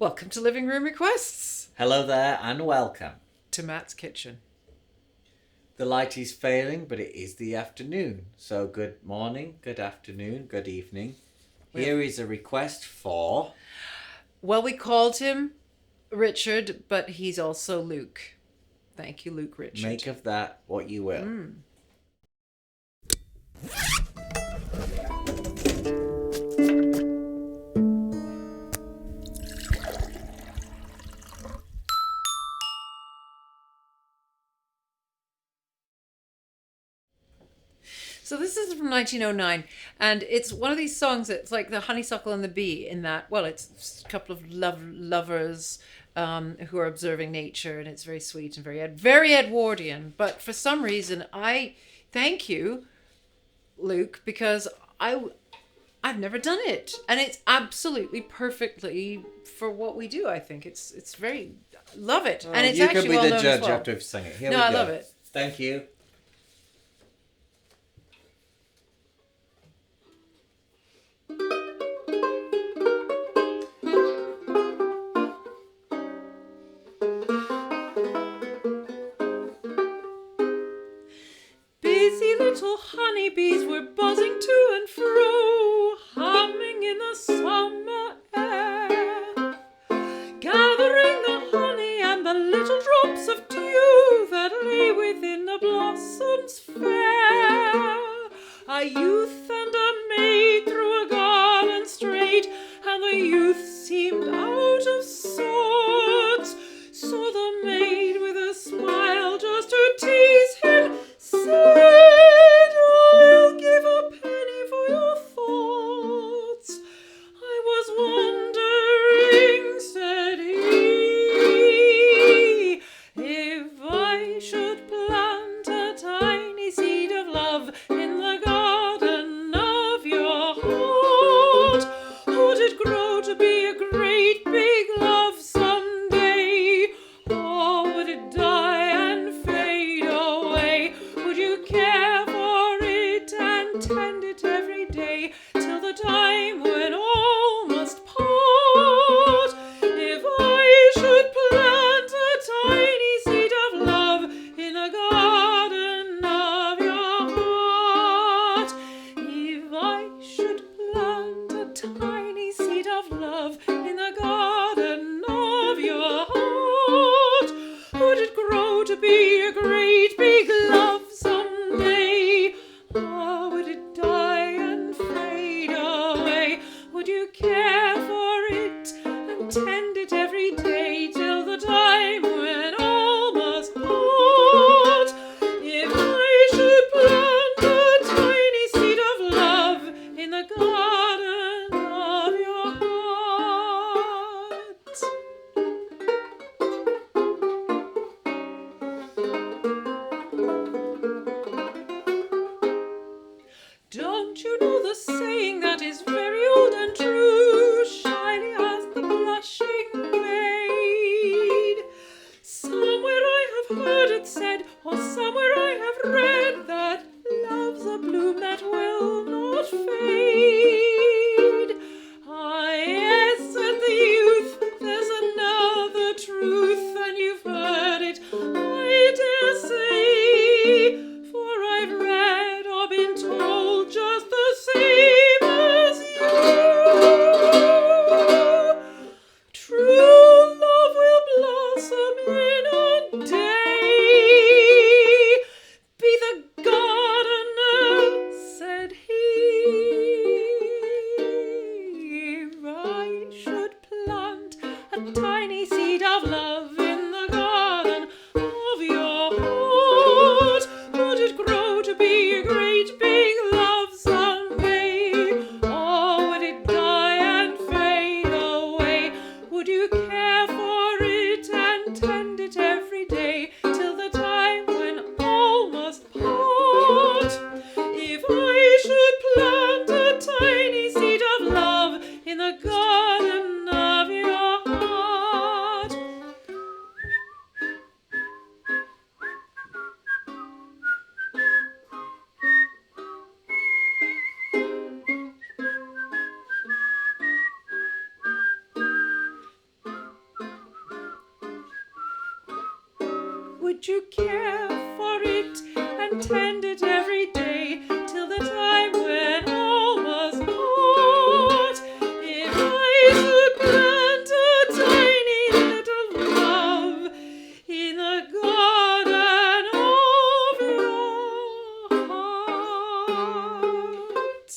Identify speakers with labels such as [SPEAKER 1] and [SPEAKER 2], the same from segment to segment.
[SPEAKER 1] Welcome to Living Room Requests.
[SPEAKER 2] Hello there and welcome.
[SPEAKER 1] To Matt's kitchen.
[SPEAKER 2] The light is failing, but it is the afternoon. So good morning, good afternoon, good evening. Here is a request for...
[SPEAKER 1] Well, we called him Richard, but he's also Luke. Thank you, Luke Richard.
[SPEAKER 2] Make of that what you will.
[SPEAKER 1] So this is from 1909, and it's one of these songs that's like the honeysuckle and the bee in that, well, it's a couple of lovers who are observing nature, and it's very sweet and very Edwardian. But for some reason, I thank you, Luke, because I've never done it, and it's absolutely perfectly for what we do. I think it's very love it, and it's
[SPEAKER 2] you
[SPEAKER 1] actually
[SPEAKER 2] could be
[SPEAKER 1] well
[SPEAKER 2] the
[SPEAKER 1] known
[SPEAKER 2] judge
[SPEAKER 1] as well.
[SPEAKER 2] after we've sung it. Here
[SPEAKER 1] No,
[SPEAKER 2] we
[SPEAKER 1] I
[SPEAKER 2] go.
[SPEAKER 1] love it.
[SPEAKER 2] Thank you.
[SPEAKER 1] Busy little honeybees were buzzing to and fro, humming in the summer air, gathering the honey and the little drops of dew that lay within the blossoms fair. A youth and a maid through a garden strayed, and the youth seemed out of sorts. So the maid, with a smile just to tease him, said, "I'll give a penny for your thoughts." "I was wondering," said he, "if I should plant a tiny seed of love in the garden of your heart. Would it grow to be a great big love someday? Or would it die and fade away? Would you care for it and tend it every day till the time when all must part? If I should plant a tiny seed of love in the garden of your heart, if I should plant a tiny seed of love in the garden of your heart, would it grow to be a great big love someday? Or would it die and fade away? Would you care for it and tend it every day till the time when all must part? If I should plant a tiny seed of love in the garden of your heart." would you care for it and tend it every day till the time when all must part? If I should plant a tiny little love in the garden of your heart.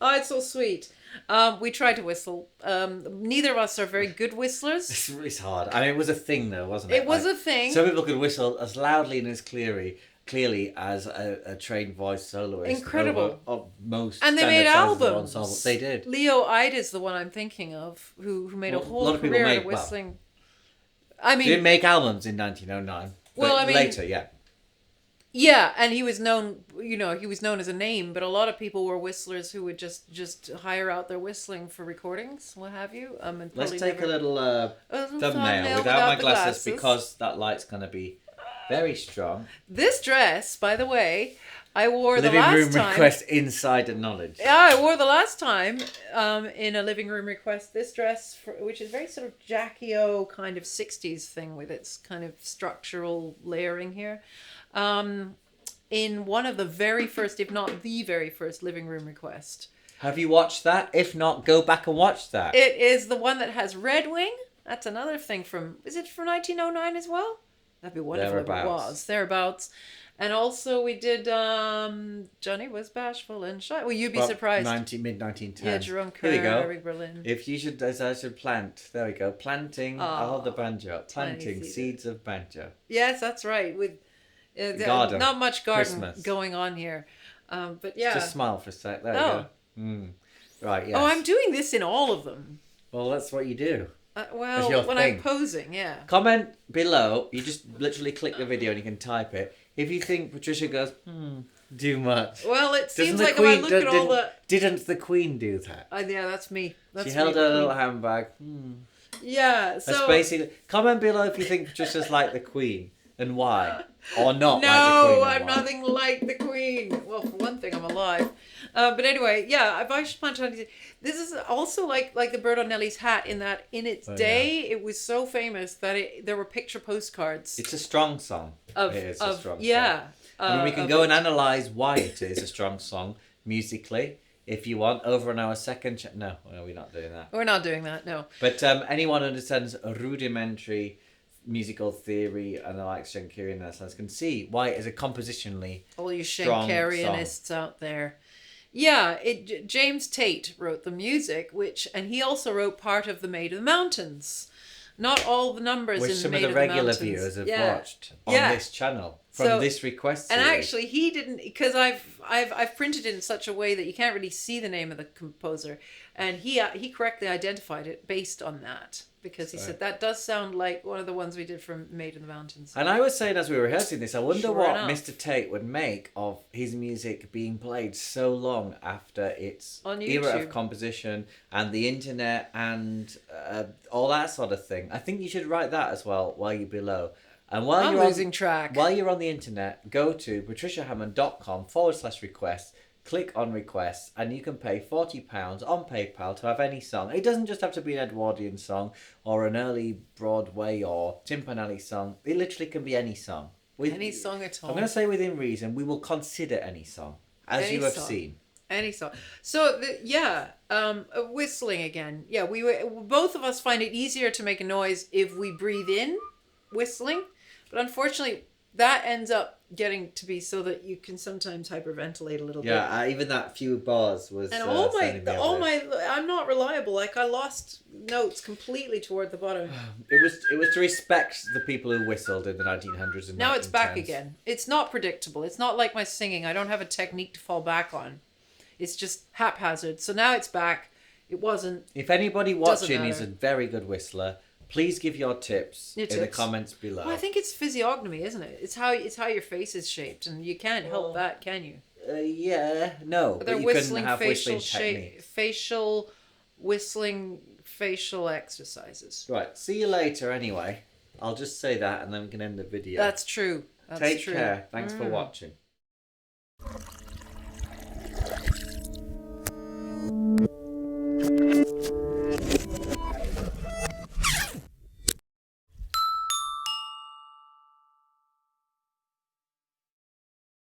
[SPEAKER 1] Oh, it's so sweet. We tried to whistle. Neither of us are very good whistlers.
[SPEAKER 2] It's hard. I mean, it was a thing, though, wasn't it?
[SPEAKER 1] It was a thing.
[SPEAKER 2] Some people could whistle as loudly and as clearly as a trained voice soloist.
[SPEAKER 1] Incredible.
[SPEAKER 2] Of most.
[SPEAKER 1] And they made albums.
[SPEAKER 2] Ensembles. They did.
[SPEAKER 1] Leo Ide is the one I'm thinking of, who made a whole
[SPEAKER 2] lot of people
[SPEAKER 1] career out
[SPEAKER 2] made-
[SPEAKER 1] of whistling.
[SPEAKER 2] He
[SPEAKER 1] I mean,
[SPEAKER 2] didn't make albums in 1909.
[SPEAKER 1] Well,
[SPEAKER 2] but
[SPEAKER 1] I mean-
[SPEAKER 2] later, yeah.
[SPEAKER 1] yeah, and he was known. He was known as a name, but a lot of people were whistlers who would just hire out their whistling for recordings, what have you. And
[SPEAKER 2] Let's
[SPEAKER 1] probably
[SPEAKER 2] take
[SPEAKER 1] never-
[SPEAKER 2] a little
[SPEAKER 1] thumbnail
[SPEAKER 2] without my
[SPEAKER 1] the
[SPEAKER 2] glasses because that light's going to be very strong.
[SPEAKER 1] This dress, by the way, I wore the
[SPEAKER 2] Living
[SPEAKER 1] last
[SPEAKER 2] room
[SPEAKER 1] time.
[SPEAKER 2] request insider knowledge.
[SPEAKER 1] Yeah, I wore the last time in a living room request this dress, which is very sort of Jackie O kind of 60s thing with its kind of structural layering here. In one of the very first, if not the very first living room request.
[SPEAKER 2] Have you watched that? If not, go back and watch that.
[SPEAKER 1] It is the one that has Red Wing. That's another thing is it from 1909 as well? That'd be wonderful if it was. Thereabouts. And also we did Johnny Was Bashful and Shy. Well, you'd be surprised.
[SPEAKER 2] Mid-1910.
[SPEAKER 1] Yeah, Jerome
[SPEAKER 2] Here we
[SPEAKER 1] Kerr,
[SPEAKER 2] go.
[SPEAKER 1] Eric Berlin.
[SPEAKER 2] If you should, as I should plant. There we go. Planting. I'll hold the banjo up. Planting
[SPEAKER 1] seeds.
[SPEAKER 2] seeds of banjo.
[SPEAKER 1] Yes, that's right. With
[SPEAKER 2] Garden.
[SPEAKER 1] not much garden
[SPEAKER 2] Christmas.
[SPEAKER 1] going on here. But yeah.
[SPEAKER 2] Just smile for a sec. There
[SPEAKER 1] Oh.
[SPEAKER 2] we go. Right, yes.
[SPEAKER 1] Oh, I'm doing this in all of them.
[SPEAKER 2] Well, that's what you do.
[SPEAKER 1] Well,
[SPEAKER 2] your
[SPEAKER 1] when
[SPEAKER 2] thing.
[SPEAKER 1] I'm posing, yeah.
[SPEAKER 2] Comment below. You just literally click the video and you can type it. If you think Patricia goes, too much.
[SPEAKER 1] Well, it
[SPEAKER 2] Doesn't
[SPEAKER 1] seems
[SPEAKER 2] the
[SPEAKER 1] like
[SPEAKER 2] Queen,
[SPEAKER 1] if I look at all the...
[SPEAKER 2] Didn't the Queen do that?
[SPEAKER 1] yeah, that's me. That's
[SPEAKER 2] She
[SPEAKER 1] me,
[SPEAKER 2] held
[SPEAKER 1] the
[SPEAKER 2] her
[SPEAKER 1] Queen.
[SPEAKER 2] little handbag.
[SPEAKER 1] Yeah,
[SPEAKER 2] That's
[SPEAKER 1] so...
[SPEAKER 2] basically. Comment below if you think Patricia's like the Queen and why, or not.
[SPEAKER 1] No,
[SPEAKER 2] like the Queen and
[SPEAKER 1] I'm
[SPEAKER 2] why.
[SPEAKER 1] nothing like the Queen. Well, for one thing, I'm alive. But anyway, yeah, if I should punch on this is also like the bird on Nellie's hat in that in its day it was so famous that there were picture postcards.
[SPEAKER 2] It's a strong song.
[SPEAKER 1] Of
[SPEAKER 2] it is a strong
[SPEAKER 1] yeah.
[SPEAKER 2] song. I mean, we can go and analyse why it is a strong song musically. If you want, over on our second... No, we're not doing that.
[SPEAKER 1] We're not doing that, no.
[SPEAKER 2] But anyone who understands rudimentary musical theory and the likes of Schenkerian Renaissance can see why it is a compositionally
[SPEAKER 1] all you
[SPEAKER 2] strong
[SPEAKER 1] Schenkerianists out there. Yeah, James Tate wrote the music, and he also wrote part of the Maid of the Mountains. Not all the numbers
[SPEAKER 2] which
[SPEAKER 1] in
[SPEAKER 2] some
[SPEAKER 1] Maid
[SPEAKER 2] of the
[SPEAKER 1] of the
[SPEAKER 2] regular
[SPEAKER 1] Mountains.
[SPEAKER 2] viewers have
[SPEAKER 1] Yeah.
[SPEAKER 2] watched on
[SPEAKER 1] Yeah.
[SPEAKER 2] this channel from this request
[SPEAKER 1] And
[SPEAKER 2] series.
[SPEAKER 1] actually, he didn't, because I've printed it in such a way that you can't really see the name of the composer, and he correctly identified it based on that, because he said that does sound like one of the ones we did from Maid in the Mountains.
[SPEAKER 2] And I was saying as we were rehearsing this, I wonder
[SPEAKER 1] Sure
[SPEAKER 2] what
[SPEAKER 1] enough.
[SPEAKER 2] Mr. Tate would make of his music being played so long after its
[SPEAKER 1] On
[SPEAKER 2] era
[SPEAKER 1] YouTube.
[SPEAKER 2] of composition and the internet and all that sort of thing. I think you should write that as well while you're below. And while
[SPEAKER 1] I'm
[SPEAKER 2] you're
[SPEAKER 1] losing track.
[SPEAKER 2] While you're on the internet, go to patriciahammond.com/request. Click on requests and you can pay £40 on PayPal to have any song. It doesn't just have to be an Edwardian song or an early Broadway or Timpanelli song. It literally can be any song.
[SPEAKER 1] Any song at all.
[SPEAKER 2] I'm going to say within reason, we will consider any song, as
[SPEAKER 1] Any
[SPEAKER 2] you have
[SPEAKER 1] song.
[SPEAKER 2] seen.
[SPEAKER 1] Any song. So, whistling again. Yeah, both of us find it easier to make a noise if we breathe in whistling. But unfortunately, that ends up getting to be so that you can sometimes hyperventilate a little bit.
[SPEAKER 2] Yeah, even that few bars was.
[SPEAKER 1] And I'm not reliable. Like I lost notes completely toward the bottom.
[SPEAKER 2] It was to respect the people who whistled in the 1900s and
[SPEAKER 1] Now it's back
[SPEAKER 2] 1910s.
[SPEAKER 1] again. It's not predictable. It's not like my singing. I don't have a technique to fall back on. It's just haphazard. So now it's back. It wasn't.
[SPEAKER 2] If anybody
[SPEAKER 1] Doesn't
[SPEAKER 2] watching is a
[SPEAKER 1] matter.
[SPEAKER 2] very good whistler, please give your tips in the comments below.
[SPEAKER 1] Well, I think it's physiognomy, isn't it? It's how your face is shaped, and you can't help that, can you?
[SPEAKER 2] Yeah, no.
[SPEAKER 1] They're
[SPEAKER 2] but you can
[SPEAKER 1] whistling
[SPEAKER 2] have
[SPEAKER 1] facial
[SPEAKER 2] whistling techniques.
[SPEAKER 1] facial exercises.
[SPEAKER 2] Right, see you later anyway. I'll just say that and then we can end the video.
[SPEAKER 1] That's true. That's
[SPEAKER 2] Take
[SPEAKER 1] true.
[SPEAKER 2] care. Thanks for watching.